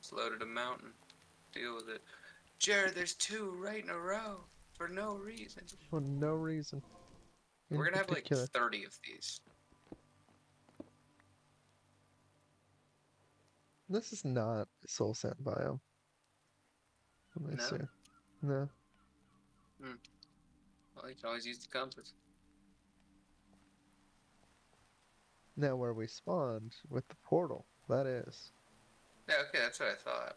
It's loaded a mountain. Deal with it. Jared, there's 2 right in a row for no reason. For no reason We're in gonna have like particular. 30 of these. This is not Soul Sand biome. Let me see. No? No. Well, you can always use the compass. Now where we spawned with the portal, that is. Yeah, okay, that's what I thought.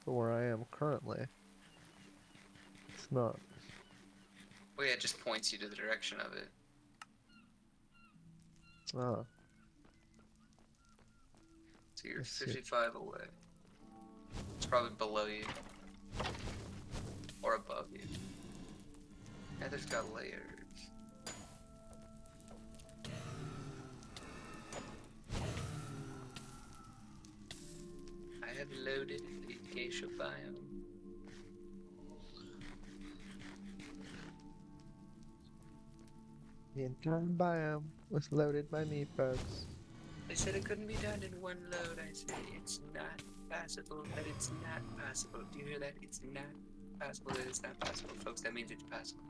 But where I am currently, it's not. Well, yeah, it just points you to the direction of it. Ah, So you're I see. 55 away. It's probably below you. Or above you. Nether's got layers. I have loaded the acacia biome. The entire biome was loaded by me, folks. They said it couldn't be done in one load. I said it's not possible that it's not possible. Do you hear that? It's not possible that it's not possible, folks. That means it's possible.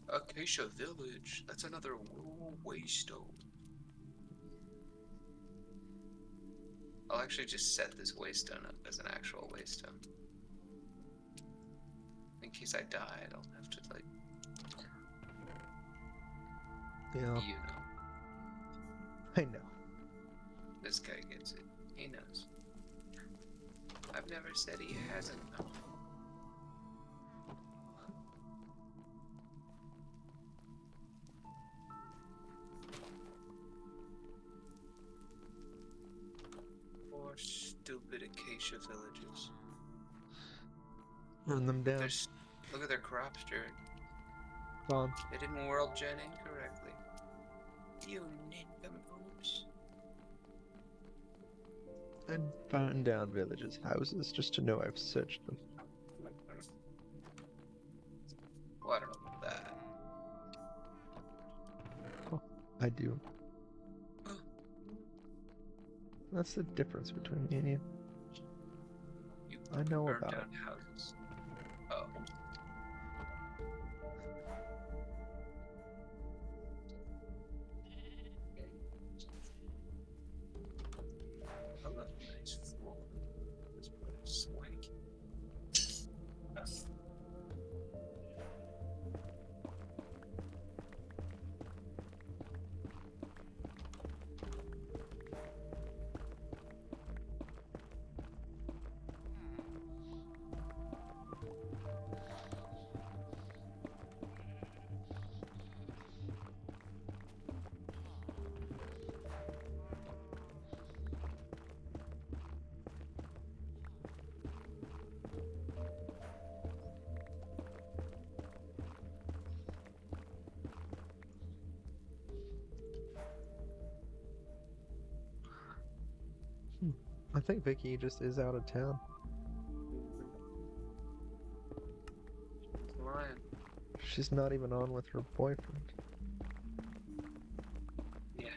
Acacia Village. That's another waystone. I'll actually just set this waystone up as an actual waystone. In case I die, I don't have to, like, Yeah, you know. I know. This guy gets it. He knows. I've never said he hasn't. Poor stupid acacia villages. Run them down. Look at their crops, Jared. Gone. They didn't world gen incorrectly. You nincompoops. I'd burn down villages' houses just to know I've searched them. Well, I don't know about that. Oh, I do. That's the difference between me and you. You I know burn about down it. houses. Oh. I love a nice floor. This place is swanky. I think Vicky just is out of town. It's lying. She's not even on with her boyfriend. Yeah.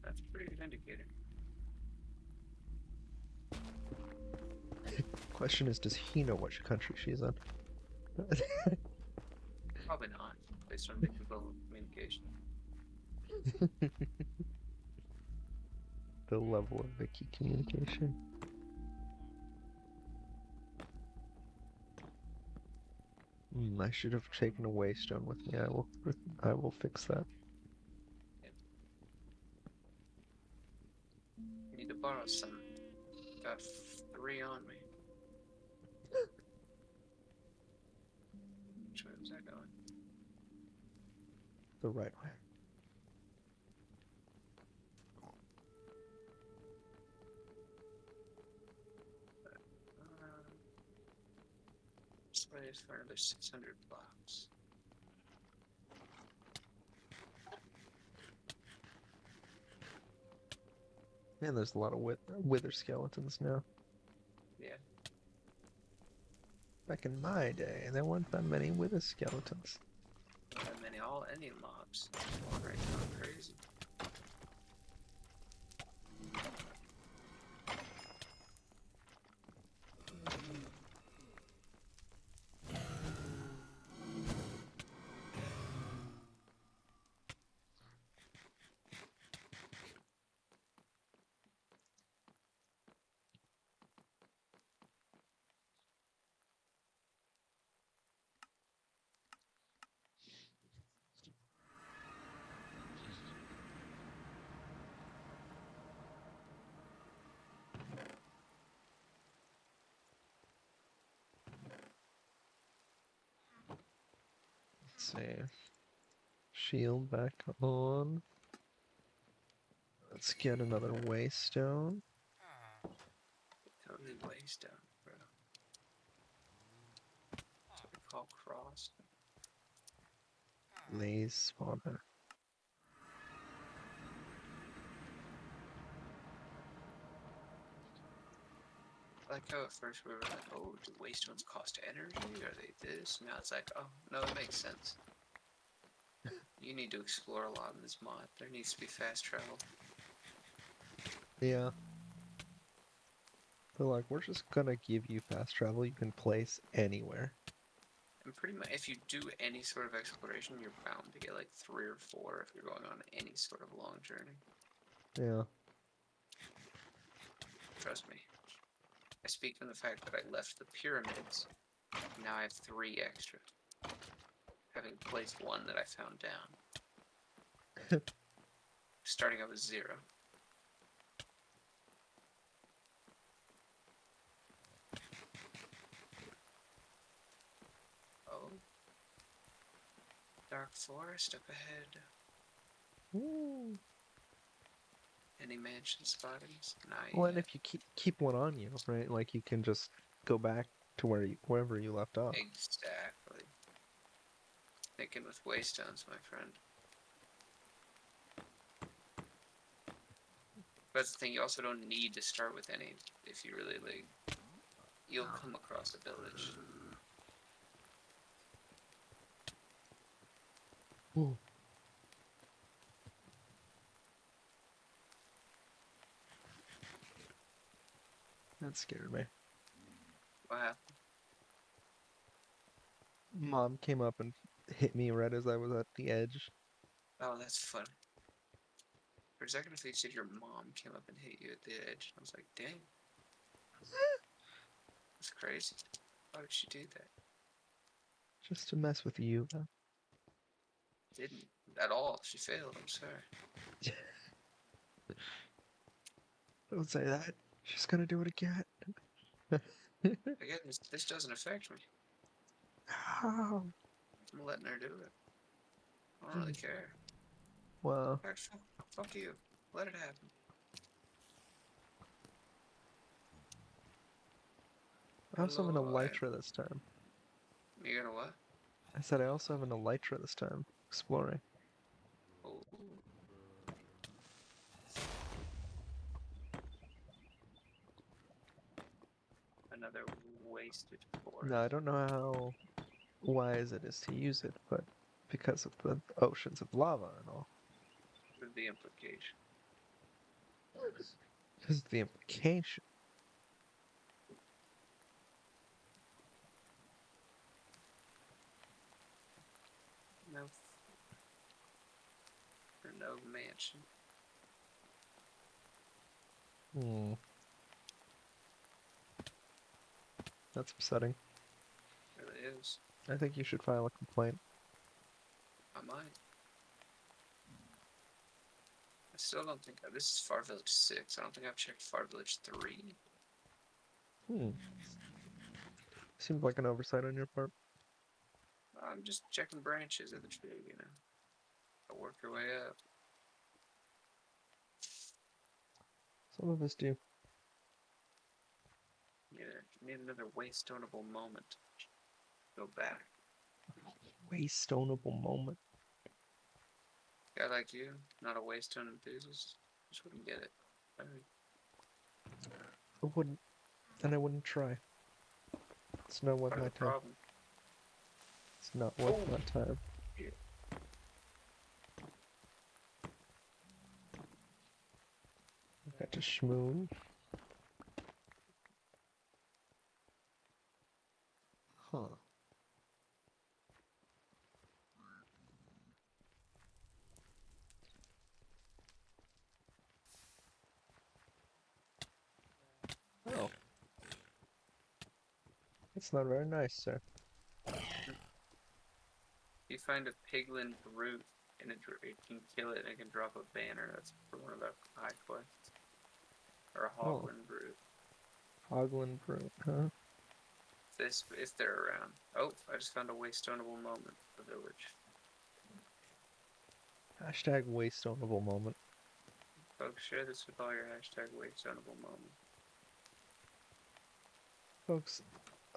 That's a pretty good indicator. Question is, does he know which country she's in? Probably not, based on the level of communication. The level of Vicky communication. I should have taken a waystone with me. I will fix that. I need to borrow some. Got 3 on me. Which way was that going? The right way. This way is for another 600 blocks. Man, there's a lot of wither skeletons now. Yeah. Back in my day, there weren't that many wither skeletons. Not that many, any mobs. Going right now, crazy. see. Shield back on. Let's get another waystone. Totally waste down, bro. That's what we call cross. Blaze spawner. I like how at first we were like, oh, do waystones cost energy? Are they this? Now it's like, oh, no, it makes sense. You need to explore a lot in this mod. There needs to be fast travel. Yeah. They're like, we're just gonna give you fast travel you can place anywhere. And pretty much, if you do any sort of exploration, you're bound to get like 3 or 4 if you're going on any sort of long journey. Yeah. Trust me. I speak from the fact that I left the pyramids. Now I have 3 extra. Having placed 1 that I found down. Starting out with 0. Oh. Dark forest up ahead. Ooh. Any mansion spottings? Not Well, and yet. if you keep one on you, right? Like you can just go back to wherever you left off. Exactly. Thinking with waystones, my friend. But that's the thing, you also don't need to start with any if you really like. You'll come across a village. Ooh. That scared me. What happened? Mom came up and hit me right as I was at the edge. Oh, that's funny. For a second, I thought you said your mom came up and hit you at the edge. I was like, dang. That's crazy. Why would she do that? Just to mess with you. Didn't at all. She failed. I'm sorry. Don't say that. She's gonna do it again. Again, this doesn't affect me. Ow. I'm letting her do it. I don't really care. Well, In fact, fuck you. Let it happen. I also have an Hello, elytra this time. you gonna what? I said I also have an elytra this time. Exploring. Oh. Another wasted forest. Now I don't know how wise it is to use it, but because of the oceans of lava and all. With the implication. This is the implication. No. Or no mansion. Hmm. That's upsetting. It really is. I think you should file a complaint. I might. I still don't think. This is Far Village 6. I don't think I've checked Far Village 3. Hmm. Seems like an oversight on your part. I'm just checking branches of the tree, you know. I'll work your way up. Some of us do. Need another waystoneable moment. Go back. Waystoneable moment. Guy like you, not a waystone enthusiast, just wouldn't get it. I mean, I wouldn't. And I wouldn't try. It's not worth part of my the time. problem. It's not worth my time. Yeah. I got to schmoo. Huh. Oh. That's not very nice, sir. You find a piglin brute and it can kill it and it can drop a banner. That's for one of the high quests. Or a hoglin brute. Hoglin brute, huh? If they're around. Oh, I just found a waystoneable moment. The village. Hashtag wasteownable moment. Folks, share this with all your hashtag wasteownable moments. Folks,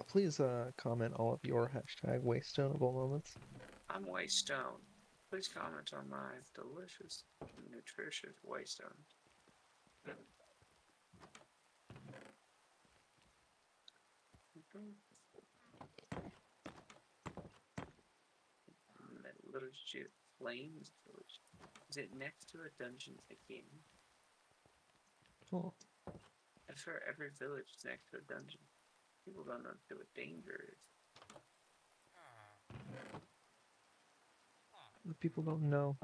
please comment all of your hashtag wasteownable moments. I'm Waystone. Please comment on my delicious, nutritious Waystone. Little Flames Village. Is it next to a dungeon again? Oh, I'm sure every village is next to a dungeon. People don't know what danger is. the people don't know.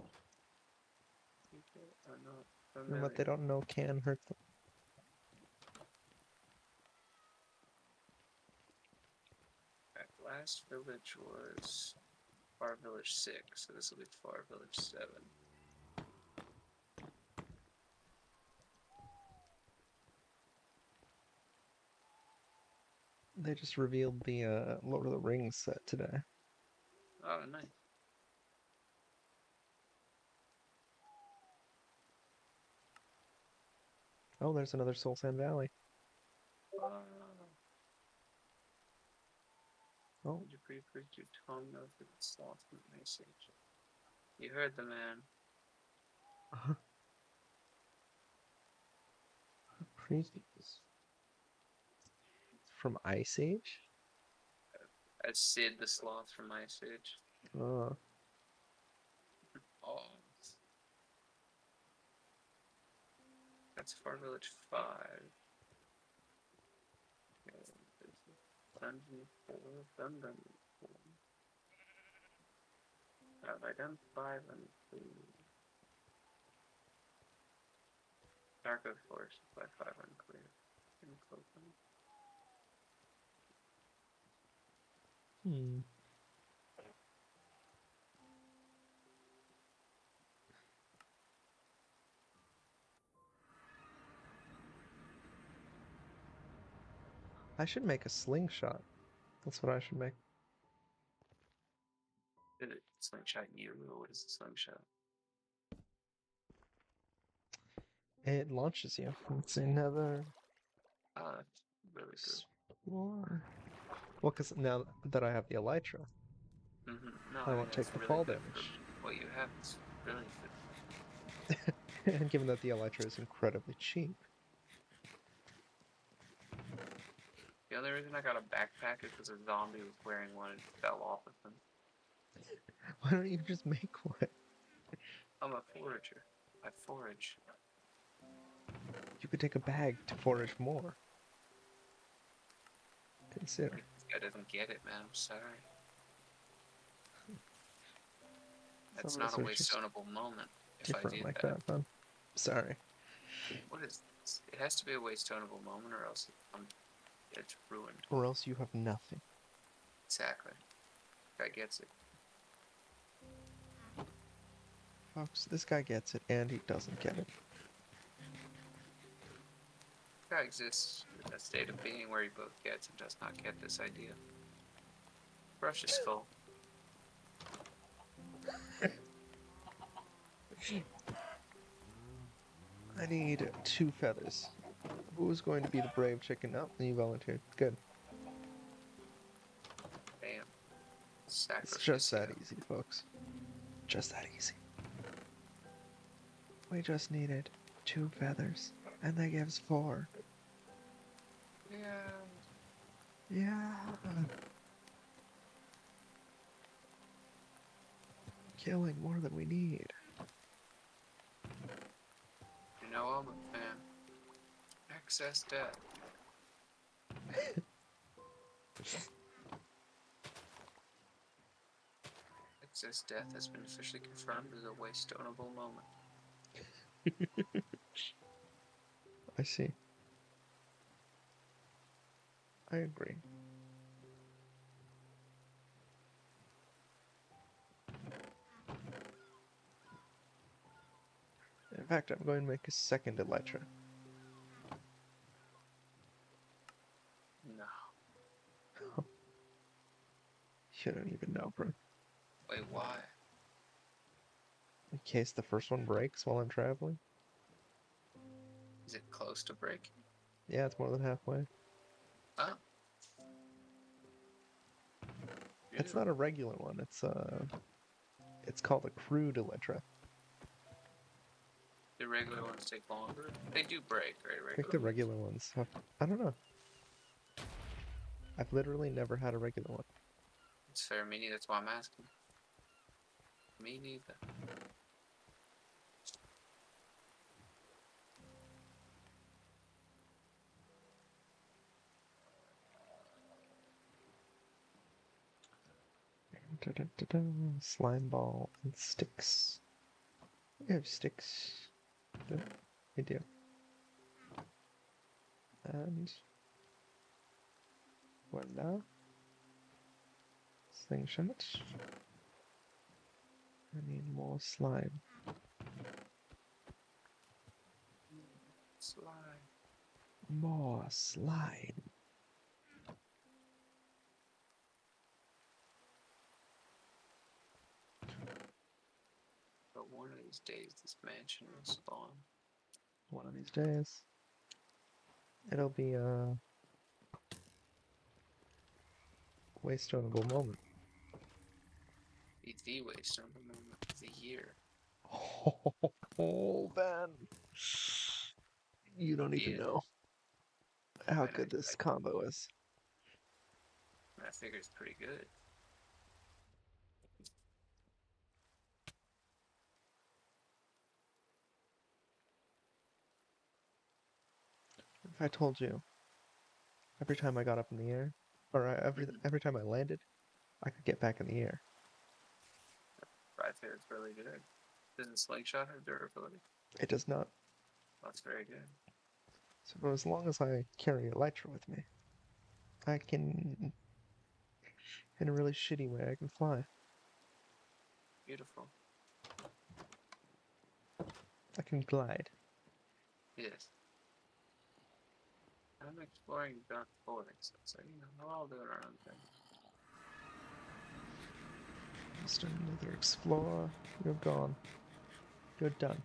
People are not And what they familiar. don't know can hurt them. Right, last village was Far Village 6, so this will be Far Village 7. They just revealed the Lord of the Rings set today. Oh, nice. Oh, there's another Soul Sand Valley. Oh, Would you please put your tongue over the sloth message? You heard the man. previews from Ice Age. That's Sid the Sloth from Ice Age. Uh, Oh. That's Far Village 5. Okay, Dungeon 4. Done Dungeon 4. Have I done 5 and 2? Dark of Forest by 5 unclear. hmm. I should make a slingshot. That's what I should make. Did it slingshot you, or what is the slingshot? It launches you. It's another That's really good. explore. Well, because now that I have the Elytra, No, I won't take that's the really fall good for damage. what you have. It's really good. And given that the Elytra is incredibly cheap, The only reason I got a backpack is because a zombie was wearing one and fell off of him. why don't you just make one? I'm a forager. I forage. You could take a bag to forage more. Consider. This guy doesn't get it, man. I'm sorry. That's Some of not us a are just wasteownable moment if I do different like that. that, then. Sorry. What is this? It has to be a wasteownable moment or else it's ruined. Or else you have nothing. Exactly. Guy gets it. Folks, this guy gets it, and he doesn't get it. Guy exists in a state of being where he both gets and does not get this idea. Brush is full. I need 2 feathers. Who's going to be the brave chicken? Oh, you volunteered. Good. Damn. It's Sacrifice. just that easy, folks. Just that easy. We just needed 2 feathers, and that gives 4. Yeah. Yeah. Killing more than we need. You know I'm a fan. Excess death. Excess death has been officially confirmed as a wasteownable moment. I see. I agree. In fact, I'm going to make a second Elytra. No. You don't even know, bro. Wait, why? in case the first one breaks while I'm traveling. Is it close to breaking? Yeah, it's more than halfway. Oh. It's Beautiful. not a regular one. It's called a crude Elytra. The regular ones take longer. They do break, right? I think the Regular ones. regular ones have. I don't know. I've literally never had a regular one. It's fair, me neither. That's why I'm asking. Me neither. Da-da-da-da. Slime ball and sticks. We have sticks. Yep, we do. And voila. Slingshot. I need more slime. Slide. More slime. But one of these days, this mansion will spawn. One of these days. It'll be a wasteable moment. Be the waste of the moment of the year. Oh, Ben. You don't even Yeah. know how I know. good this combo is. I figure it's pretty good. If I told you every time I got up in the air, or every time I landed, I could get back in the air. I figure it's really good. Doesn't slingshot have durability? It does not. That's very good. So as long as I carry Elytra with me, I can, in a really shitty way, I can fly. Beautiful. I can glide. Yes. I'm exploring Dark Forest, so you know, we're all doing our own thing. Just another explorer. You're gone. You're done.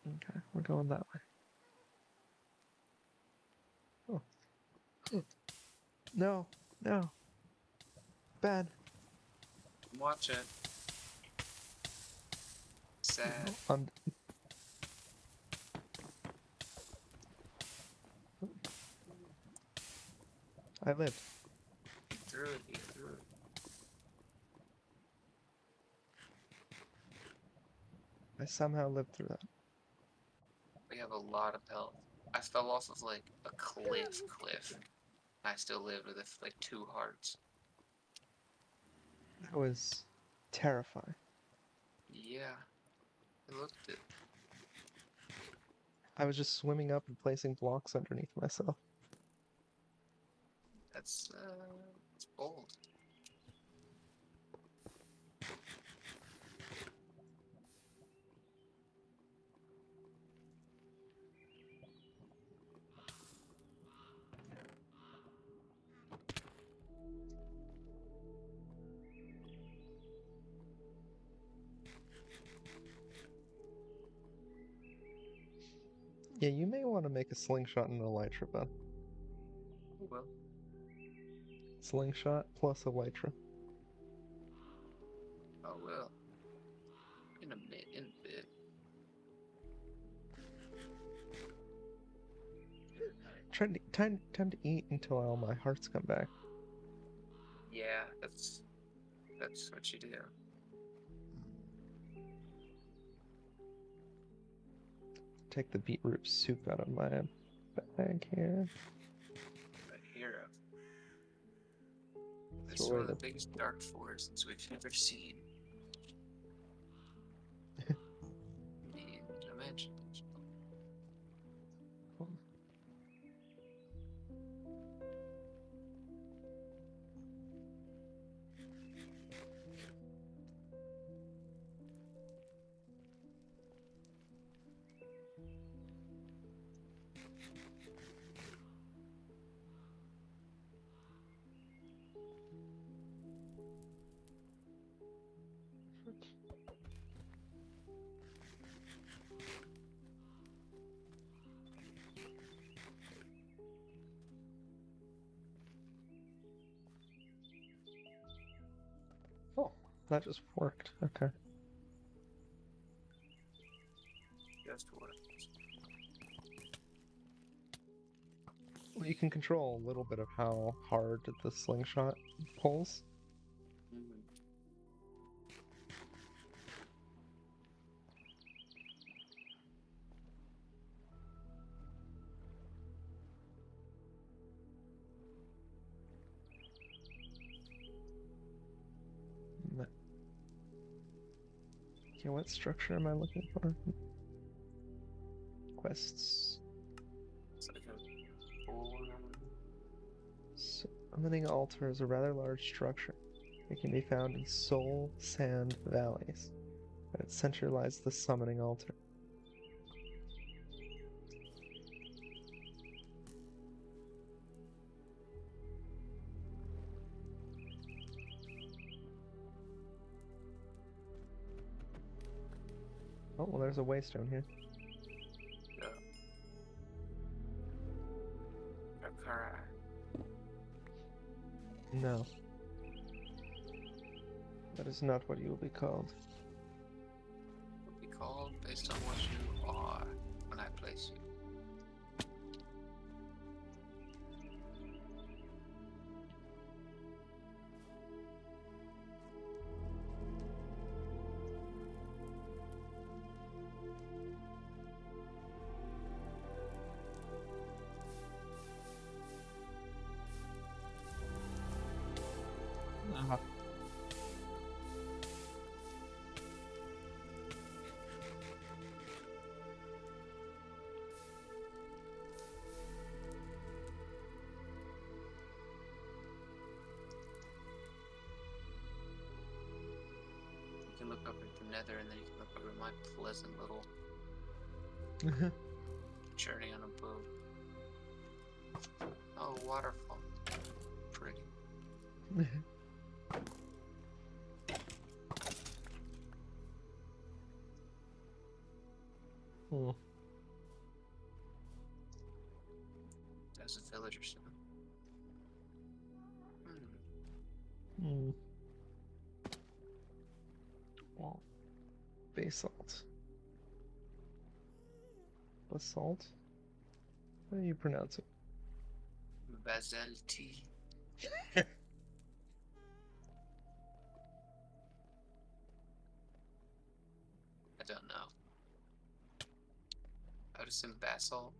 Okay, we're going that way. Oh. No, no. Bad. Watch it. Sad. I'm, I lived. He threw it, he threw it. I somehow lived through that. We have a lot of health. I fell off of like a cliff. I still lived with like 2 hearts. That was terrifying. Yeah, I looked it. I was just swimming up and placing blocks underneath myself. That's it's bold. Yeah, you may want to make a slingshot and elytra, Ben. Well, Slingshot plus elytra. oh well. In a bit. Time to eat until all my hearts come back. Yeah, that's what you do. Take the beetroot soup out of my bag here. A hero. This is Throw one away of the the. biggest dark forests we've ever seen in Dimensions. Oh, that just worked. Okay. Just works. Well, you can control a little bit of how hard the slingshot pulls. Mm. Mm. Okay, what structure am I looking for? Quests. It's like a four. Summoning Altar is a rather large structure. It can be found in Soul Sand Valleys. At its center lies the Summoning Altar. Oh, well, there's a waystone here. Yeah. Akara. No. That is not what you will be called. Would be called based on what you are when I place you. Ah. You can look up at the nether and then you can look over my pleasant little journey on a boat. Oh, waterfall. Pretty. Hmm. There's a villager soon. Hmm. Well, basalt. Basalt? How do you pronounce it? Basalti. I don't know. I would assume basalt.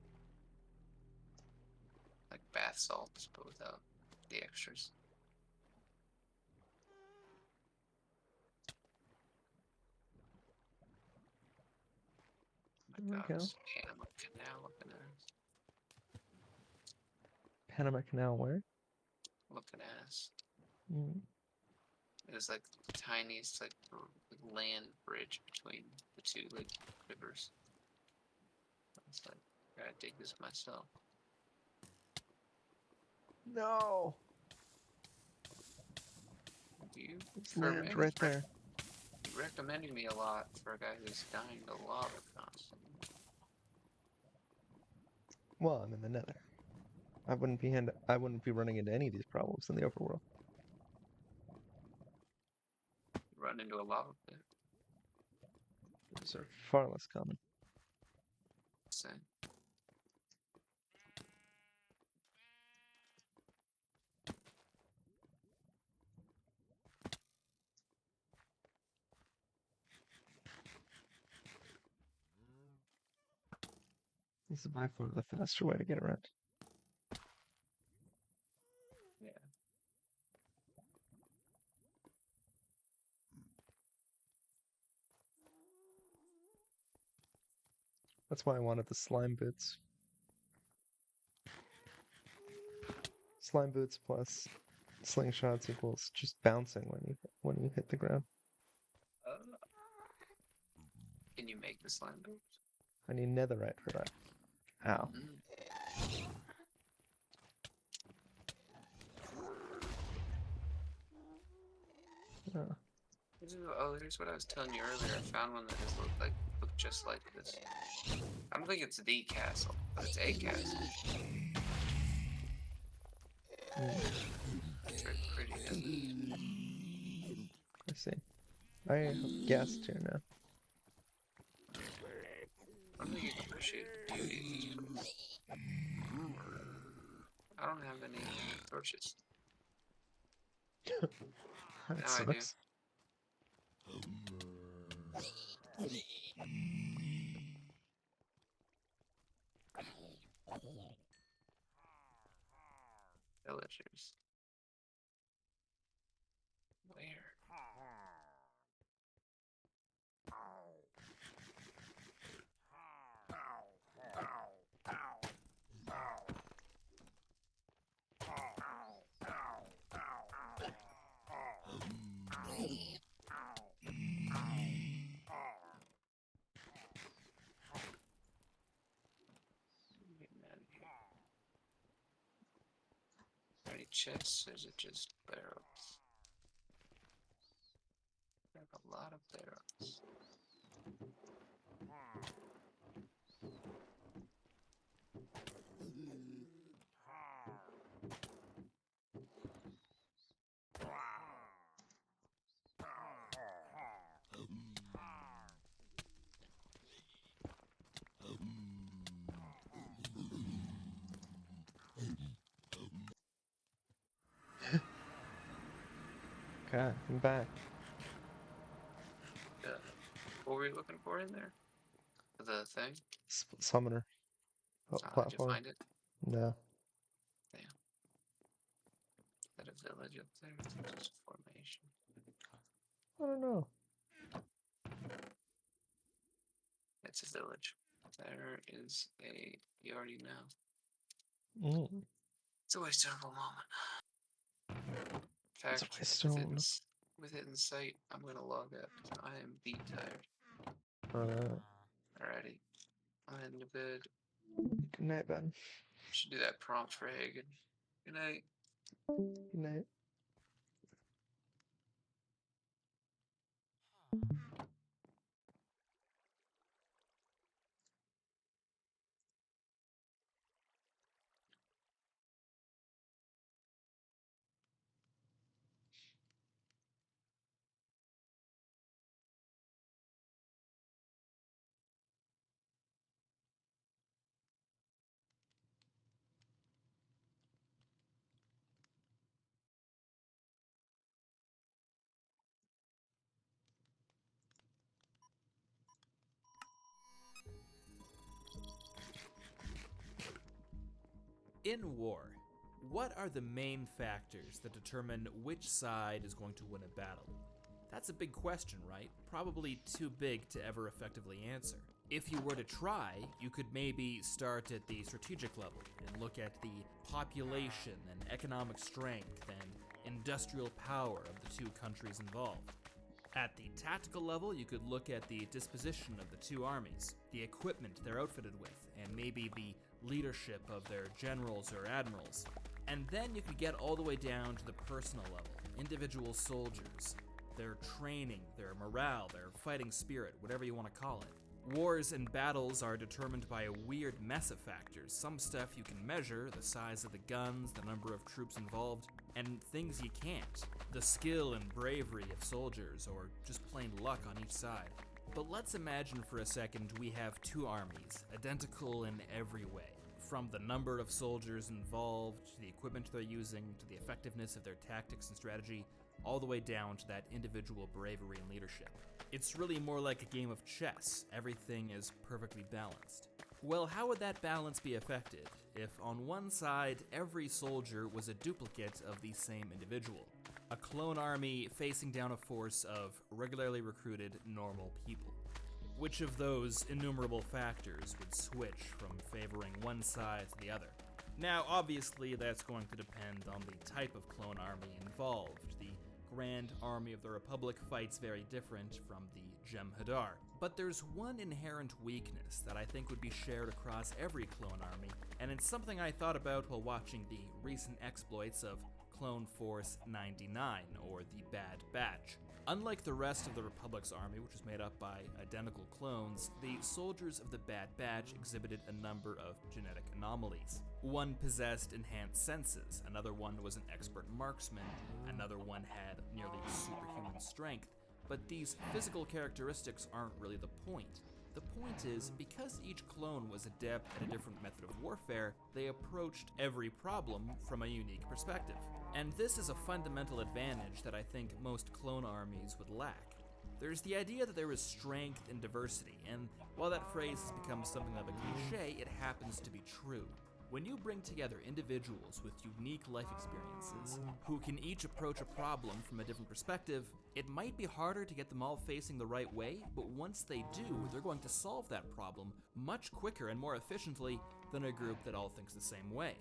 Like bath salts, but without the extras. My There we god, go. this Panama Canal looking ass. Panama Canal where? Looking ass. Hmm. It was like the tiniest like land bridge between the two like rivers. I was like, I gotta dig this myself. No! You It's for land me, right there. you recommending me a lot for a guy who's dying to lava constantly. Well, I'm in the nether. I wouldn't be running into any of these problems in the overworld. You run into a lava pit. Those are far less common. Same. This is by far the faster way to get around. Yeah. That's why I wanted the slime boots. Slime boots plus slingshots equals just bouncing when you hit the ground. Uh, can you make the slime boots? I need netherite for that. Ow. Mm. Oh. Oh, here's what I was telling you earlier. I found one that looked just like this. I don't think it's the castle, but it's a castle. It's very pretty. I see. I have gas too now. I don't think you can appreciate the beauty of these places. I don't have any torches. That Now I do. sucks. Villagers. Where? I'm getting out of here. Are there any chests, or is it just barrels? I have a lot of barrels. Okay, I'm back. What were you looking for in there? The thing? Summoner. Did you Platform. find it? No. Damn. Is that a village up there? It's just a formation. I don't know. It's a village. There is a. You already know. It's a waste of a moment. In It's a fact, waste with of it, time. with it in sight, I'm gonna log out because I am beat tired. Alright. Alrighty. I'm heading to bed. Good night, Ben. Should do that prompt for Hagen. Good night. Good night. In war, what are the main factors that determine which side is going to win a battle? That's a big question, right? Probably too big to ever effectively answer. If you were to try, you could maybe start at the strategic level and look at the population and economic strength and industrial power of the two countries involved. At the tactical level, you could look at the disposition of the two armies, the equipment they're outfitted with, and maybe the leadership of their generals or admirals. And then you could get all the way down to the personal level, individual soldiers, their training, their morale, their fighting spirit, whatever you want to call it. Wars and battles are determined by a weird mess of factors. Some stuff you can measure, the size of the guns, the number of troops involved, and things you can't. The skill and bravery of soldiers, or just plain luck on each side. But let's imagine for a second we have two armies, identical in every way. From the number of soldiers involved, to the equipment they're using, to the effectiveness of their tactics and strategy, all the way down to that individual bravery and leadership. It's really more like a game of chess. Everything is perfectly balanced. Well, how would that balance be affected if on one side every soldier was a duplicate of the same individual? A clone army facing down a force of regularly recruited normal people. Which of those innumerable factors would switch from favoring one side to the other? Now, obviously, that's going to depend on the type of clone army involved. The Grand Army of the Republic fights very different from the Jem'Hadar. But there's one inherent weakness that I think would be shared across every clone army, and it's something I thought about while watching the recent exploits of Clone Force 99, or the Bad Batch. Unlike the rest of the Republic's army, which was made up by identical clones, the soldiers of the Bad Batch exhibited a number of genetic anomalies. One possessed enhanced senses, another one was an expert marksman, another one had nearly superhuman strength, but these physical characteristics aren't really the point. The point is, because each clone was adept at a different method of warfare, they approached every problem from a unique perspective. And this is a fundamental advantage that I think most clone armies would lack. There's the idea that there is strength in diversity, and while that phrase has become something of a cliche, it happens to be true. When you bring together individuals with unique life experiences, who can each approach a problem from a different perspective, it might be harder to get them all facing the right way, but once they do, they're going to solve that problem much quicker and more efficiently than a group that all thinks the same way.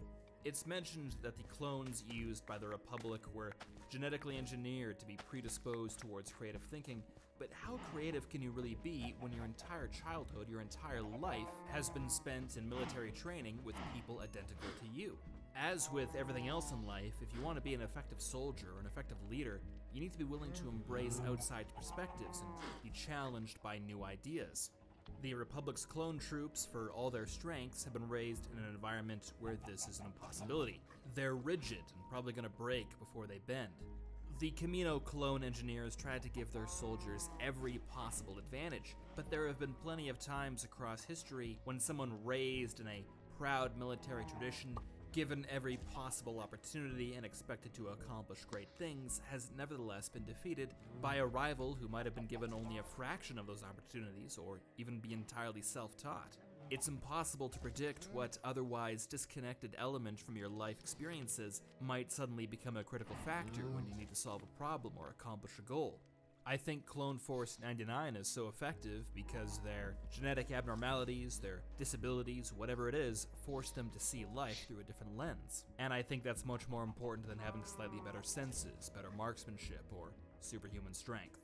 It's mentioned that the clones used by the Republic were genetically engineered to be predisposed towards creative thinking, but how creative can you really be when your entire childhood, your entire life, has been spent in military training with people identical to you? As with everything else in life, if you want to be an effective soldier or an effective leader, you need to be willing to embrace outside perspectives and be challenged by new ideas. The Republic's clone troops, for all their strengths, have been raised in an environment where this is an impossibility. They're rigid and probably going to break before they bend. The Kamino clone engineers tried to give their soldiers every possible advantage, but there have been plenty of times across history when someone raised in a proud military tradition, given every possible opportunity and expected to accomplish great things, has nevertheless been defeated by a rival who might have been given only a fraction of those opportunities or even be entirely self-taught. It's impossible to predict what otherwise disconnected element from your life experiences might suddenly become a critical factor when you need to solve a problem or accomplish a goal. I think Clone Force 99 is so effective because their genetic abnormalities, their disabilities, whatever it is, force them to see life through a different lens. And I think that's much more important than having slightly better senses, better marksmanship, or superhuman strength.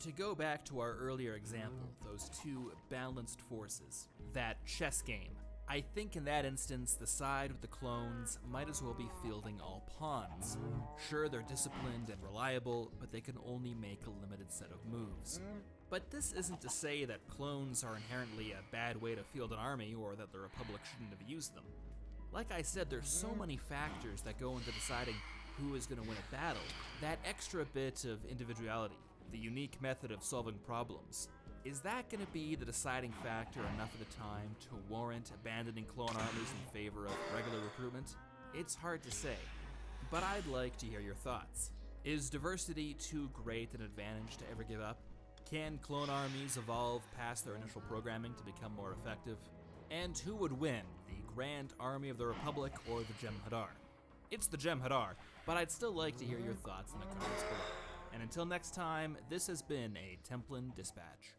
To go back to our earlier example, those two balanced forces, that chess game, I think in that instance, the side with the clones might as well be fielding all pawns. Sure, they're disciplined and reliable, but they can only make a limited set of moves. But this isn't to say that clones are inherently a bad way to field an army or that the Republic shouldn't have used them. Like I said, there's so many factors that go into deciding who is going to win a battle. That extra bit of individuality, the unique method of solving problems, is that going to be the deciding factor enough of the time to warrant abandoning clone armies in favor of regular recruitment? It's hard to say, but I'd like to hear your thoughts. Is diversity too great an advantage to ever give up? Can clone armies evolve past their initial programming to become more effective? And who would win, the Grand Army of the Republic or the Jem'Hadar? It's the Jem'Hadar, but I'd still like to hear your thoughts in the comments below. And until next time, this has been a Templin Dispatch.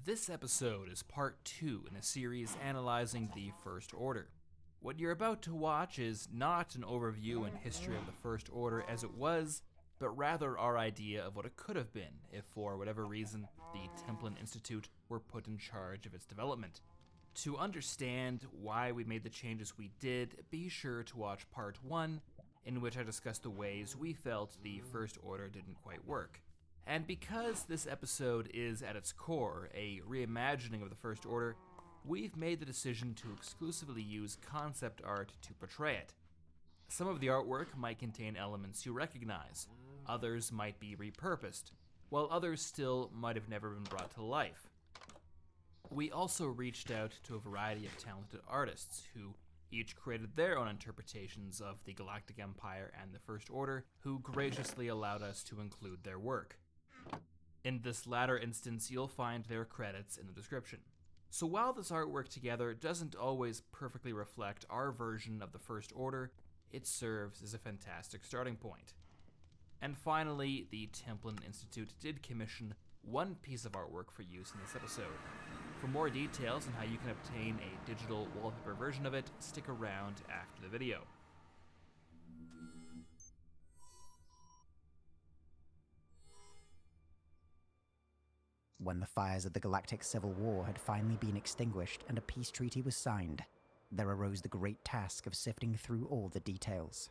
This episode is part 2 in a series analyzing the First Order. What you're about to watch is not an overview and history of the First Order as it was, but rather our idea of what it could have been if, for whatever reason, the Templin Institute were put in charge of its development. To understand why we made the changes we did, be sure to watch part 1, in which I discuss the ways we felt the First Order didn't quite work. And because this episode is at its core a reimagining of the First Order, we've made the decision to exclusively use concept art to portray it. Some of the artwork might contain elements you recognize, others might be repurposed, while others still might have never been brought to life. We also reached out to a variety of talented artists who each created their own interpretations of the Galactic Empire and the First Order, who graciously allowed us to include their work. In this latter instance, you'll find their credits in the description. So while this artwork together doesn't always perfectly reflect our version of the First Order, it serves as a fantastic starting point. And finally, the Templin Institute did commission one piece of artwork for use in this episode. For more details on how you can obtain a digital wallpaper version of it, stick around after the video. When the fires of the Galactic Civil War had finally been extinguished and a peace treaty was signed, there arose the great task of sifting through all the details.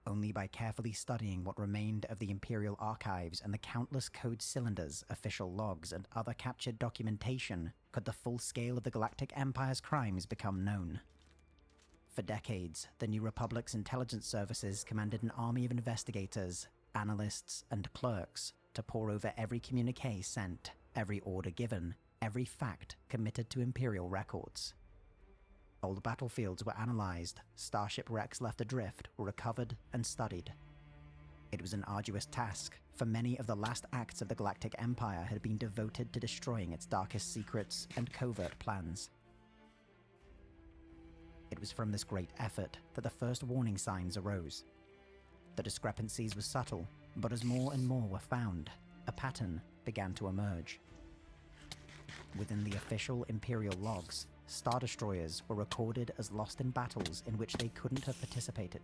Only by carefully studying what remained of the Imperial archives and the countless code cylinders, official logs, and other captured documentation could the full scale of the Galactic Empire's crimes become known. For decades, the New Republic's intelligence services commanded an army of investigators, analysts, and clerks to pore over every communique sent, every order given, every fact committed to Imperial records. Old battlefields were analyzed, starship wrecks left adrift were recovered and studied. It was an arduous task, for many of the last acts of the Galactic Empire had been devoted to destroying its darkest secrets and covert plans. It was from this great effort that the first warning signs arose. The discrepancies were subtle, but as more and more were found, a pattern began to emerge. Within the official Imperial logs, Star Destroyers were recorded as lost in battles in which they couldn't have participated.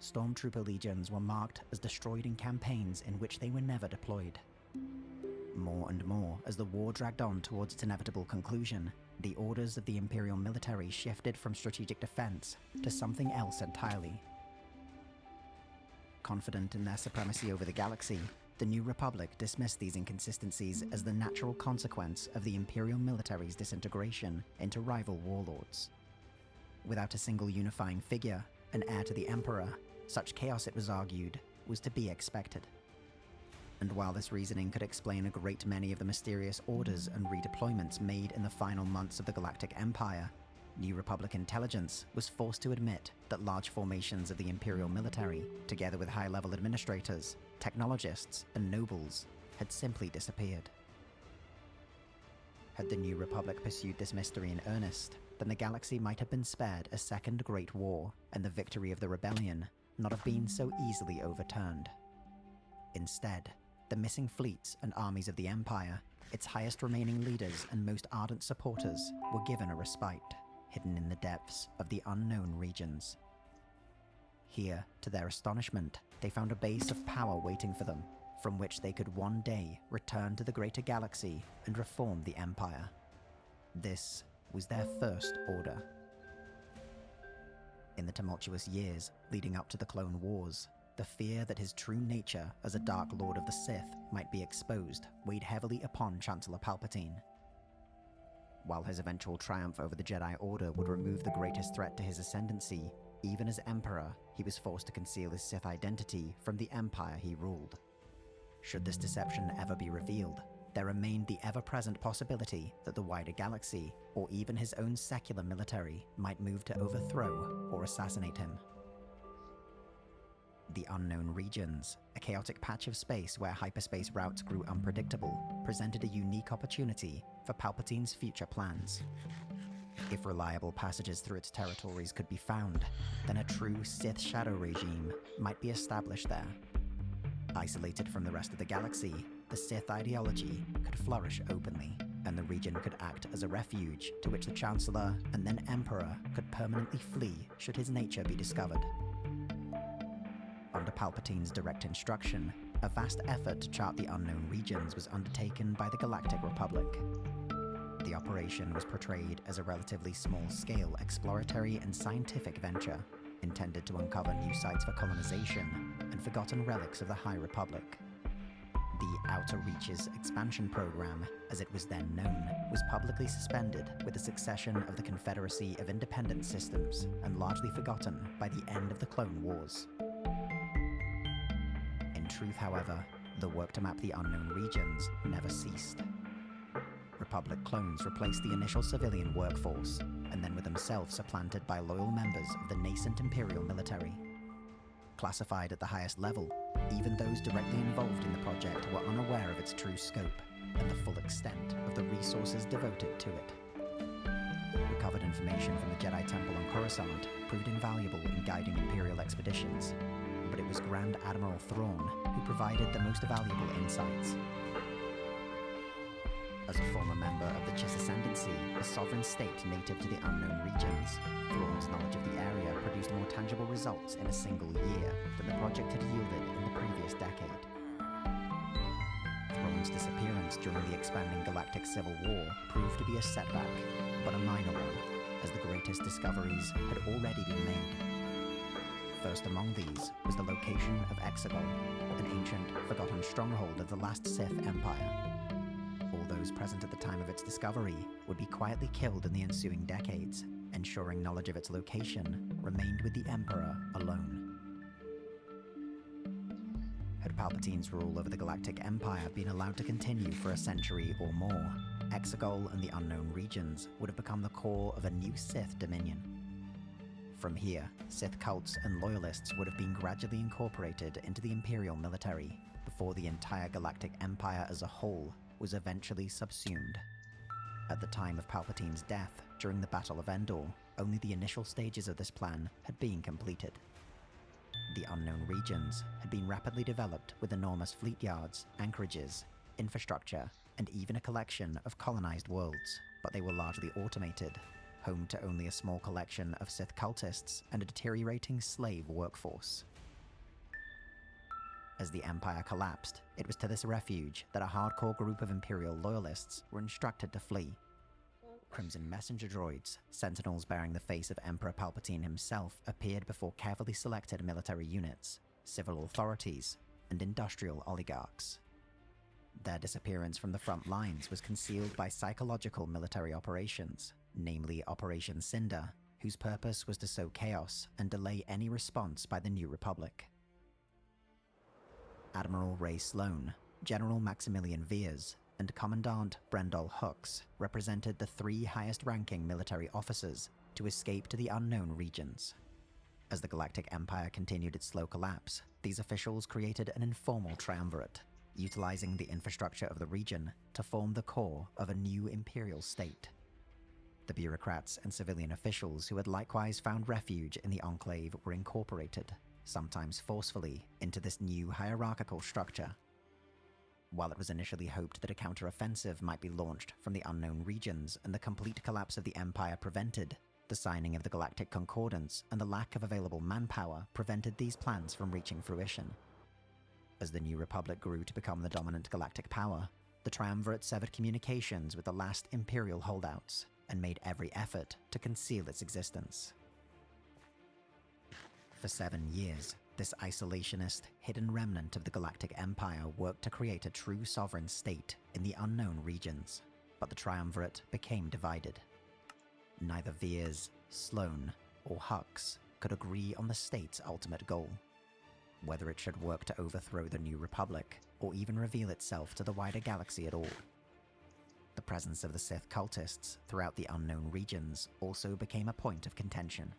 Stormtrooper legions were marked as destroyed in campaigns in which they were never deployed. More and more, as the war dragged on towards its inevitable conclusion, the orders of the Imperial military shifted from strategic defense to something else entirely. Confident in their supremacy over the galaxy, the New Republic dismissed these inconsistencies as the natural consequence of the Imperial military's disintegration into rival warlords. Without a single unifying figure, an heir to the Emperor, such chaos, it was argued, was to be expected. And while this reasoning could explain a great many of the mysterious orders and redeployments made in the final months of the Galactic Empire, New Republic intelligence was forced to admit that large formations of the Imperial military, together with high-level administrators, technologists, and nobles, had simply disappeared. Had the New Republic pursued this mystery in earnest, then the galaxy might have been spared a second Great War, and the victory of the rebellion not have been so easily overturned. Instead, the missing fleets and armies of the Empire, its highest remaining leaders and most ardent supporters, were given a respite, hidden in the depths of the unknown regions. Here, to their astonishment, they found a base of power waiting for them, from which they could one day return to the greater galaxy and reform the Empire. This was their first order. In the tumultuous years leading up to the Clone Wars, the fear that his true nature as a Dark Lord of the Sith might be exposed weighed heavily upon Chancellor Palpatine. While his eventual triumph over the Jedi Order would remove the greatest threat to his ascendancy, even as Emperor, he was forced to conceal his Sith identity from the Empire he ruled. Should this deception ever be revealed, there remained the ever-present possibility that the wider galaxy, or even his own secular military, might move to overthrow or assassinate him. The Unknown Regions, a chaotic patch of space where hyperspace routes grew unpredictable, presented a unique opportunity for Palpatine's future plans. If reliable passages through its territories could be found, then a true Sith shadow regime might be established there. Isolated from the rest of the galaxy, the Sith ideology could flourish openly, and the region could act as a refuge to which the Chancellor and then Emperor could permanently flee should his nature be discovered. Under Palpatine's direct instruction, a vast effort to chart the Unknown Regions was undertaken by the Galactic Republic. The operation was portrayed as a relatively small-scale exploratory and scientific venture, intended to uncover new sites for colonization and forgotten relics of the High Republic. The Outer Reaches expansion program, as it was then known, was publicly suspended with the succession of the Confederacy of Independent Systems and largely forgotten by the end of the Clone Wars. In truth, however, the work to map the Unknown Regions never ceased. Republic clones replaced the initial civilian workforce, and then were themselves supplanted by loyal members of the nascent Imperial military. Classified at the highest level, even those directly involved in the project were unaware of its true scope and the full extent of the resources devoted to it. uncovered information from the Jedi Temple on Coruscant proved invaluable in guiding Imperial expeditions, but it was Grand Admiral Thrawn who provided the most valuable insights. As a former member of the Chiss Ascendancy, a sovereign state native to the unknown regions, Thrawn's knowledge of the area produced more tangible results in a single year than the project had yielded in the previous decade. Thrawn's disappearance during the expanding galactic civil war proved to be a setback, but a minor one, as the greatest discoveries had already been made. First among these was the location of Exegol, an ancient, forgotten stronghold of the last Sith Empire. All those present at the time of its discovery would be quietly killed in the ensuing decades, ensuring knowledge of its location remained with the Emperor alone. Had Palpatine's rule over the Galactic Empire been allowed to continue for a century or more, Exegol and the unknown regions would have become the core of a new Sith dominion. From here, Sith cults and loyalists would have been gradually incorporated into the Imperial military, before the entire Galactic Empire as a whole was eventually subsumed. At the time of Palpatine's death, during the Battle of Endor, only the initial stages of this plan had been completed. The unknown regions had been rapidly developed with enormous fleet yards, anchorages, infrastructure, and even a collection of colonized worlds, but they were largely automated, home to only a small collection of Sith cultists and a deteriorating slave workforce. As the Empire collapsed, it was to this refuge that a hardcore group of Imperial loyalists were instructed to flee. Crimson messenger droids, sentinels bearing the face of Emperor Palpatine himself, appeared before carefully selected military units, civil authorities, and industrial oligarchs. Their disappearance from the front lines was concealed by psychological military operations, namely Operation Cinder, whose purpose was to sow chaos and delay any response by the New Republic. Admiral Ray Sloane, General Maximilian Veers, and Commandant Brendol Hux represented the three highest-ranking military officers to escape to the unknown regions. As the Galactic Empire continued its slow collapse, these officials created an informal triumvirate, utilizing the infrastructure of the region to form the core of a new imperial state. The bureaucrats and civilian officials who had likewise found refuge in the Enclave were incorporated, sometimes forcefully, into this new hierarchical structure. While it was initially hoped that a counter-offensive might be launched from the unknown regions and the complete collapse of the Empire prevented, the signing of the Galactic Concordance and the lack of available manpower prevented these plans from reaching fruition. As the New Republic grew to become the dominant galactic power, the Triumvirate severed communications with the last Imperial holdouts and made every effort to conceal its existence. For 7 years, this isolationist, hidden remnant of the Galactic Empire worked to create a true sovereign state in the unknown regions, but the Triumvirate became divided. Neither Veers, Sloane, or Hux could agree on the state's ultimate goal, whether it should work to overthrow the New Republic or even reveal itself to the wider galaxy at all. The presence of the Sith cultists throughout the unknown regions also became a point of contention.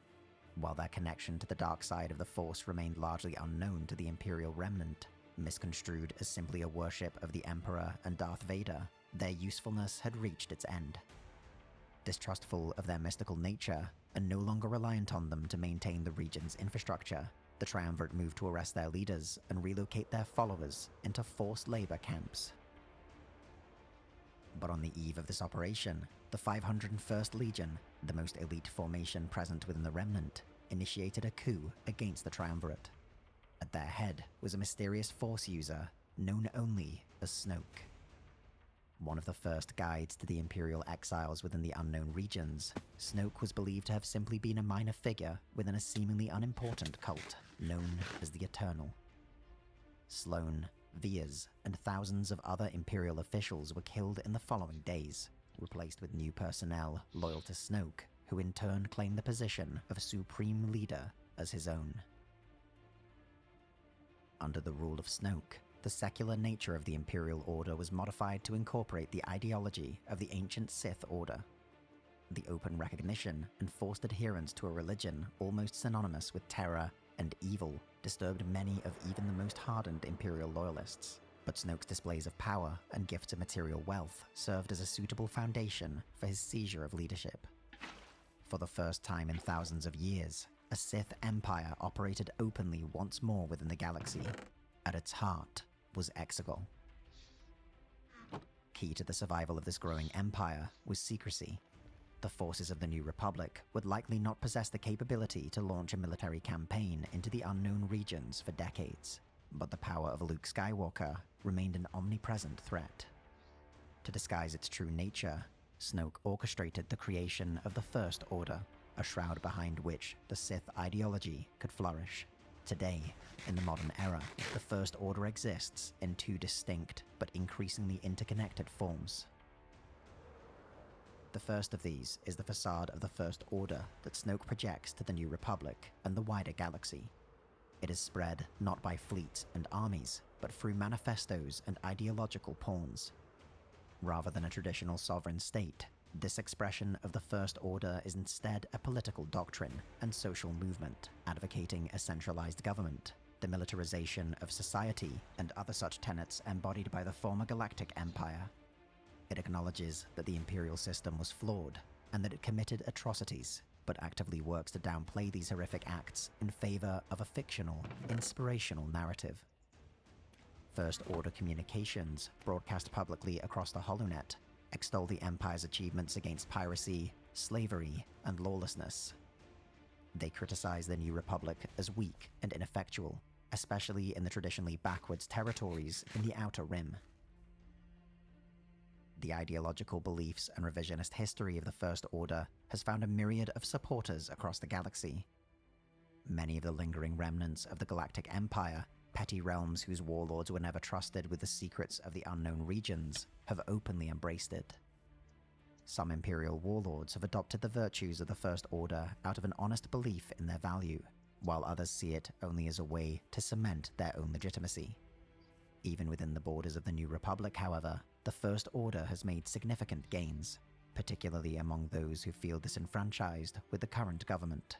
While their connection to the dark side of the Force remained largely unknown to the Imperial remnant, misconstrued as simply a worship of the Emperor and Darth Vader, their usefulness had reached its end. Distrustful of their mystical nature, and no longer reliant on them to maintain the region's infrastructure, the Triumvirate moved to arrest their leaders and relocate their followers into forced labor camps. But on the eve of this operation, the 501st Legion, the most elite formation present within the Remnant, initiated a coup against the Triumvirate. At their head was a mysterious Force user known only as Snoke. One of the first guides to the Imperial exiles within the unknown regions, Snoke was believed to have simply been a minor figure within a seemingly unimportant cult known as the Eternal. Sloane, Veers, and thousands of other Imperial officials were killed in the following days, replaced with new personnel loyal to Snoke, who in turn claimed the position of Supreme Leader as his own. Under the rule of Snoke, the secular nature of the Imperial Order was modified to incorporate the ideology of the ancient Sith Order. The open recognition and forced adherence to a religion almost synonymous with terror and evil disturbed many of even the most hardened Imperial loyalists, but Snoke's displays of power and gifts of material wealth served as a suitable foundation for his seizure of leadership. For the first time in thousands of years, a Sith empire operated openly once more within the galaxy. At its heart was Exegol. Key to the survival of this growing empire was secrecy. The forces of the New Republic would likely not possess the capability to launch a military campaign into the unknown regions for decades, but the power of Luke Skywalker remained an omnipresent threat. To disguise its true nature, Snoke orchestrated the creation of the First Order, a shroud behind which the Sith ideology could flourish. Today, in the modern era, the First Order exists in two distinct but increasingly interconnected forms. The first of these is the facade of the First Order that Snoke projects to the New Republic and the wider galaxy. It is spread not by fleets and armies, but through manifestos and ideological pawns. Rather than a traditional sovereign state, this expression of the First Order is instead a political doctrine and social movement, advocating a centralized government, the militarization of society, and other such tenets embodied by the former Galactic Empire. It acknowledges that the Imperial system was flawed, and that it committed atrocities, but actively works to downplay these horrific acts in favor of a fictional, inspirational narrative. First Order communications, broadcast publicly across the HoloNet, extol the Empire's achievements against piracy, slavery, and lawlessness. They criticize the New Republic as weak and ineffectual, especially in the traditionally backwards territories in the Outer Rim. The ideological beliefs and revisionist history of the First Order has found a myriad of supporters across the galaxy. Many of the lingering remnants of the Galactic Empire, petty realms whose warlords were never trusted with the secrets of the unknown regions, have openly embraced it. Some Imperial warlords have adopted the virtues of the First Order out of an honest belief in their value, while others see it only as a way to cement their own legitimacy. Even within the borders of the New Republic, however, the First Order has made significant gains, particularly among those who feel disenfranchised with the current government.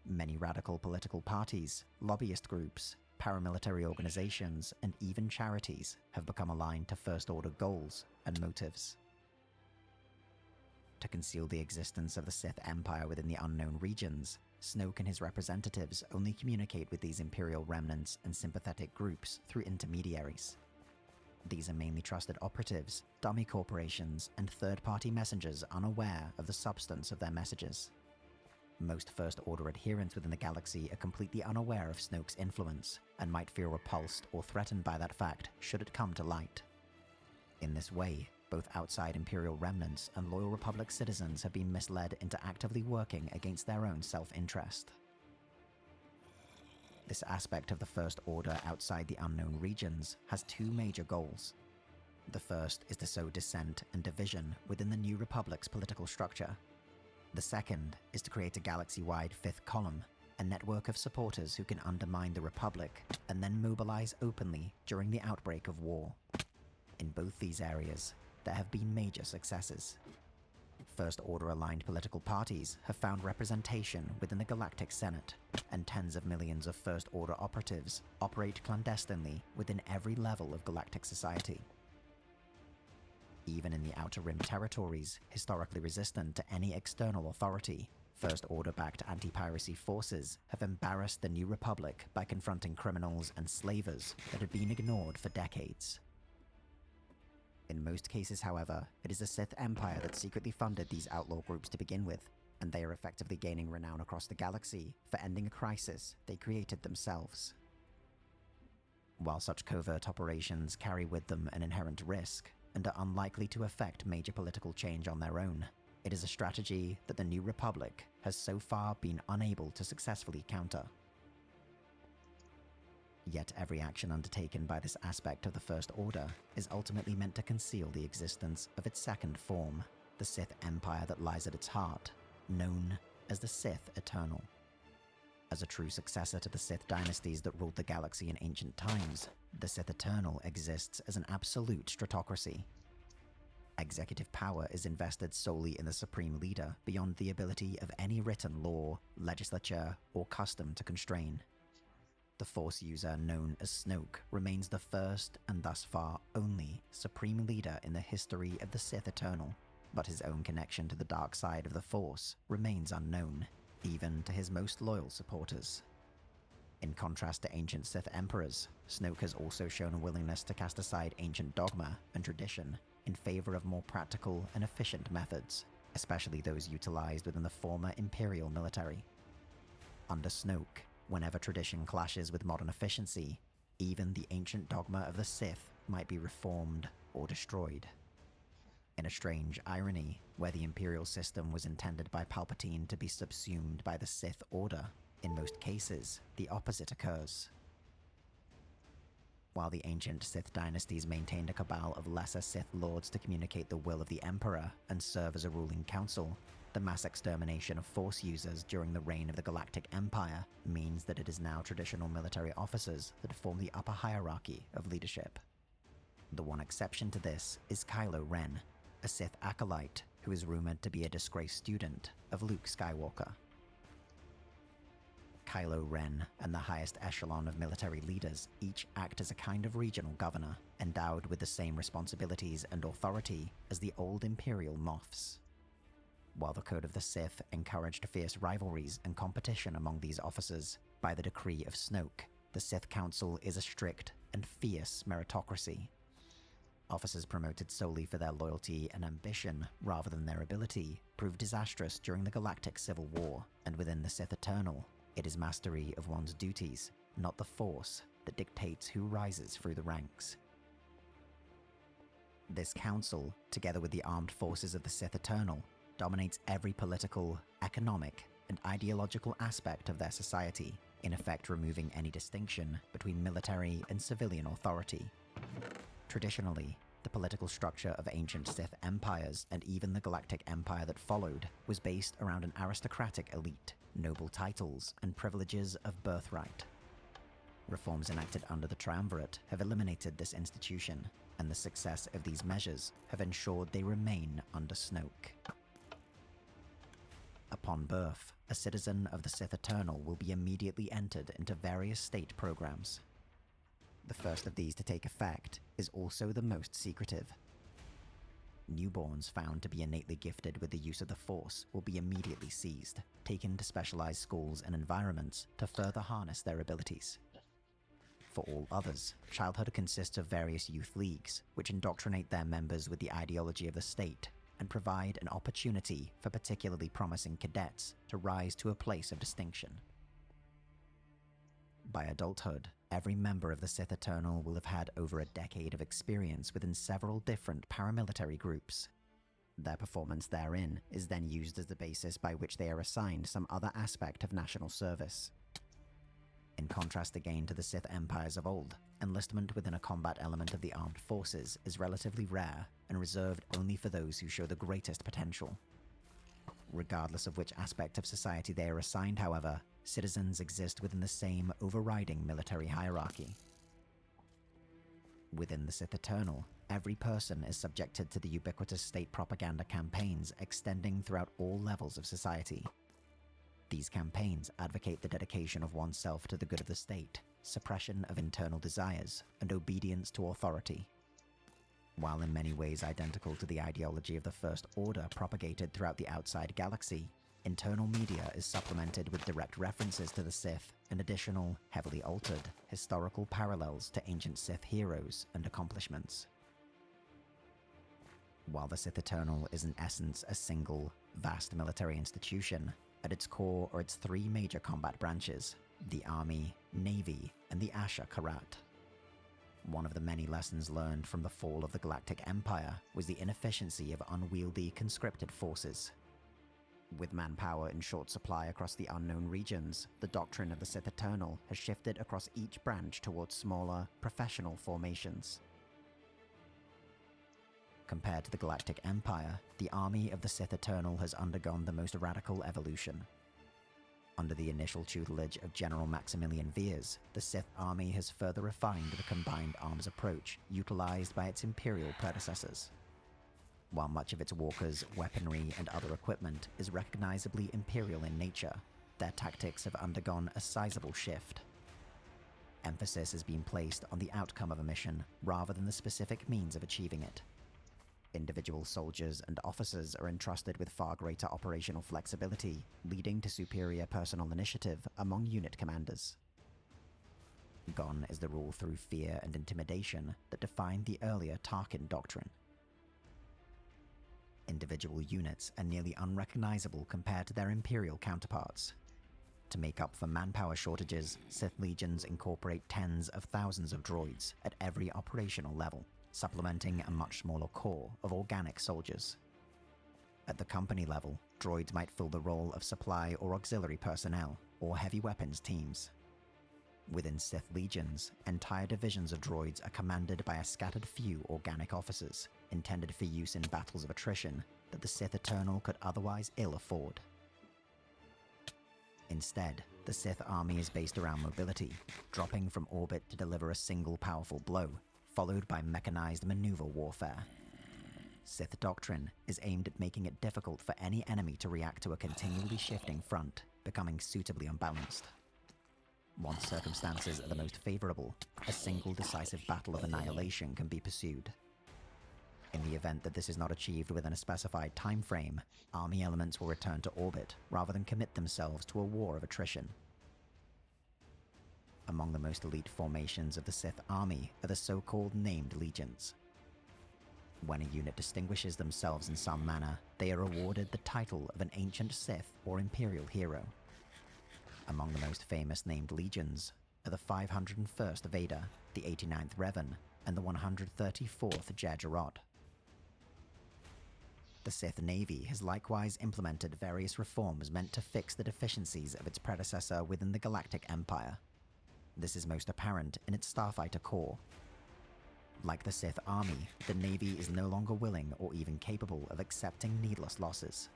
Many radical political parties, lobbyist groups, paramilitary organizations, and even charities have become aligned to First Order goals and motives. To conceal the existence of the Sith Empire within the unknown regions, Snoke and his representatives only communicate with these Imperial remnants and sympathetic groups through intermediaries. These are mainly trusted operatives, dummy corporations, and third-party messengers unaware of the substance of their messages. Most First Order adherents within the galaxy are completely unaware of Snoke's influence, and might feel repulsed or threatened by that fact should it come to light. In this way, both outside Imperial remnants and loyal Republic citizens have been misled into actively working against their own self-interest. This aspect of the First Order outside the unknown regions has two major goals. The first is to sow dissent and division within the New Republic's political structure. The second is to create a galaxy-wide fifth column, a network of supporters who can undermine the Republic and then mobilize openly during the outbreak of war. In both these areas, there have been major successes. First Order-aligned political parties have found representation within the Galactic Senate, and tens of millions of First Order operatives operate clandestinely within every level of galactic society. Even in the Outer Rim territories, historically resistant to any external authority, First Order-backed anti-piracy forces have embarrassed the New Republic by confronting criminals and slavers that had been ignored for decades. In most cases, however, it is the Sith Empire that secretly funded these outlaw groups to begin with, and they are effectively gaining renown across the galaxy for ending a crisis they created themselves. While such covert operations carry with them an inherent risk, and are unlikely to affect major political change on their own, it is a strategy that the New Republic has so far been unable to successfully counter. Yet every action undertaken by this aspect of the First Order is ultimately meant to conceal the existence of its second form, the Sith Empire that lies at its heart, known as the Sith Eternal. As a true successor to the Sith dynasties that ruled the galaxy in ancient times, the Sith Eternal exists as an absolute stratocracy. Executive power is invested solely in the Supreme Leader beyond the ability of any written law, legislature, or custom to constrain. The Force user known as Snoke remains the first and thus far only Supreme Leader in the history of the Sith Eternal, but his own connection to the dark side of the Force remains unknown, even to his most loyal supporters. In contrast to ancient Sith Emperors, Snoke has also shown a willingness to cast aside ancient dogma and tradition in favor of more practical and efficient methods, especially those utilized within the former Imperial military. Under Snoke, whenever tradition clashes with modern efficiency, even the ancient dogma of the Sith might be reformed or destroyed. In a strange irony, where the Imperial system was intended by Palpatine to be subsumed by the Sith Order, in most cases, the opposite occurs. While the ancient Sith dynasties maintained a cabal of lesser Sith lords to communicate the will of the Emperor and serve as a ruling council, the mass extermination of Force users during the reign of the Galactic Empire means that it is now traditional military officers that form the upper hierarchy of leadership. The one exception to this is Kylo Ren, a Sith acolyte who is rumored to be a disgraced student of Luke Skywalker. Kylo Ren and the highest echelon of military leaders each act as a kind of regional governor, endowed with the same responsibilities and authority as the old Imperial Moffs. While the Code of the Sith encouraged fierce rivalries and competition among these officers, by the decree of Snoke, the Sith Council is a strict and fierce meritocracy. Officers promoted solely for their loyalty and ambition rather than their ability proved disastrous during the Galactic Civil War, and within the Sith Eternal, it is mastery of one's duties, not the Force, that dictates who rises through the ranks. This council, together with the armed forces of the Sith Eternal, dominates every political, economic, and ideological aspect of their society, in effect removing any distinction between military and civilian authority. Traditionally, the political structure of ancient Sith empires and even the Galactic Empire that followed was based around an aristocratic elite, noble titles, and privileges of birthright. Reforms enacted under the Triumvirate have eliminated this institution, and the success of these measures have ensured they remain under Snoke. Upon birth, a citizen of the Sith Eternal will be immediately entered into various state programs. The first of these to take effect is also the most secretive. Newborns found to be innately gifted with the use of the Force will be immediately seized, taken to specialized schools and environments to further harness their abilities. For all others, childhood consists of various youth leagues, which indoctrinate their members with the ideology of the state and provide an opportunity for particularly promising cadets to rise to a place of distinction. By adulthood, every member of the Sith Eternal will have had over a decade of experience within several different paramilitary groups. Their performance therein is then used as the basis by which they are assigned some other aspect of national service. In contrast again to the Sith empires of old, enlistment within a combat element of the armed forces is relatively rare and reserved only for those who show the greatest potential. Regardless of which aspect of society they are assigned, however, citizens exist within the same overriding military hierarchy. Within the Sith Eternal, every person is subjected to the ubiquitous state propaganda campaigns extending throughout all levels of society. These campaigns advocate the dedication of oneself to the good of the state, suppression of internal desires, and obedience to authority. While in many ways identical to the ideology of the First Order propagated throughout the outside galaxy, internal media is supplemented with direct references to the Sith and additional, heavily altered, historical parallels to ancient Sith heroes and accomplishments. While the Sith Eternal is in essence a single, vast military institution, at its core are its three major combat branches: the Army, Navy, and the Asha Karat. One of the many lessons learned from the fall of the Galactic Empire was the inefficiency of unwieldy conscripted forces. With manpower in short supply across the unknown regions, the doctrine of the Sith Eternal has shifted across each branch towards smaller, professional formations. Compared to the Galactic Empire, the army of the Sith Eternal has undergone the most radical evolution. Under the initial tutelage of General Maximilian Veers, the Sith army has further refined the combined arms approach utilized by its Imperial predecessors. While much of its walkers, weaponry, and other equipment is recognizably Imperial in nature, their tactics have undergone a sizable shift. Emphasis has been placed on the outcome of a mission rather than the specific means of achieving it. Individual soldiers and officers are entrusted with far greater operational flexibility, leading to superior personal initiative among unit commanders. Gone is the rule through fear and intimidation that defined the earlier Tarkin doctrine. Individual units are nearly unrecognizable compared to their Imperial counterparts. To make up for manpower shortages, Sith legions incorporate tens of thousands of droids at every operational level, supplementing a much smaller core of organic soldiers. At the company level, droids might fill the role of supply or auxiliary personnel, or heavy weapons teams. Within Sith legions, entire divisions of droids are commanded by a scattered few organic officers, intended for use in battles of attrition that the Sith Eternal could otherwise ill afford. Instead, the Sith army is based around mobility, dropping from orbit to deliver a single powerful blow, followed by mechanized maneuver warfare. Sith doctrine is aimed at making it difficult for any enemy to react to a continually shifting front, becoming suitably unbalanced. Once circumstances are the most favorable, a single decisive battle of annihilation can be pursued. In the event that this is not achieved within a specified time frame, army elements will return to orbit rather than commit themselves to a war of attrition. Among the most elite formations of the Sith army are the so-called named legions. When a unit distinguishes themselves in some manner, they are awarded the title of an ancient Sith or Imperial hero. Among the most famous named legions are the 501st Vader, the 89th Revan, and the 134th Jerjerrod. The Sith Navy has likewise implemented various reforms meant to fix the deficiencies of its predecessor within the Galactic Empire. This is most apparent in its Starfighter Corps. Like the Sith Army, the Navy is no longer willing or even capable of accepting needless losses.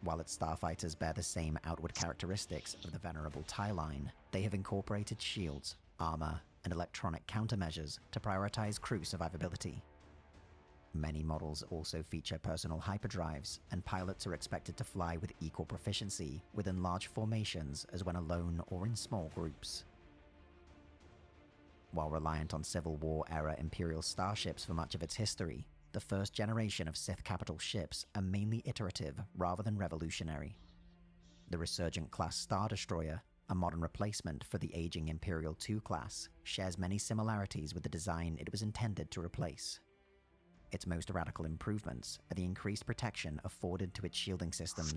While its starfighters bear the same outward characteristics of the venerable TIE line, they have incorporated shields, armor, and electronic countermeasures to prioritize crew survivability. Many models also feature personal hyperdrives, and pilots are expected to fly with equal proficiency within large formations as when alone or in small groups. While reliant on Civil War-era Imperial starships for much of its history, the first generation of Sith capital ships are mainly iterative rather than revolutionary. The Resurgent-class Star Destroyer, a modern replacement for the aging Imperial II class, shares many similarities with the design it was intended to replace. Its most radical improvements are the increased protection afforded to its shielding systems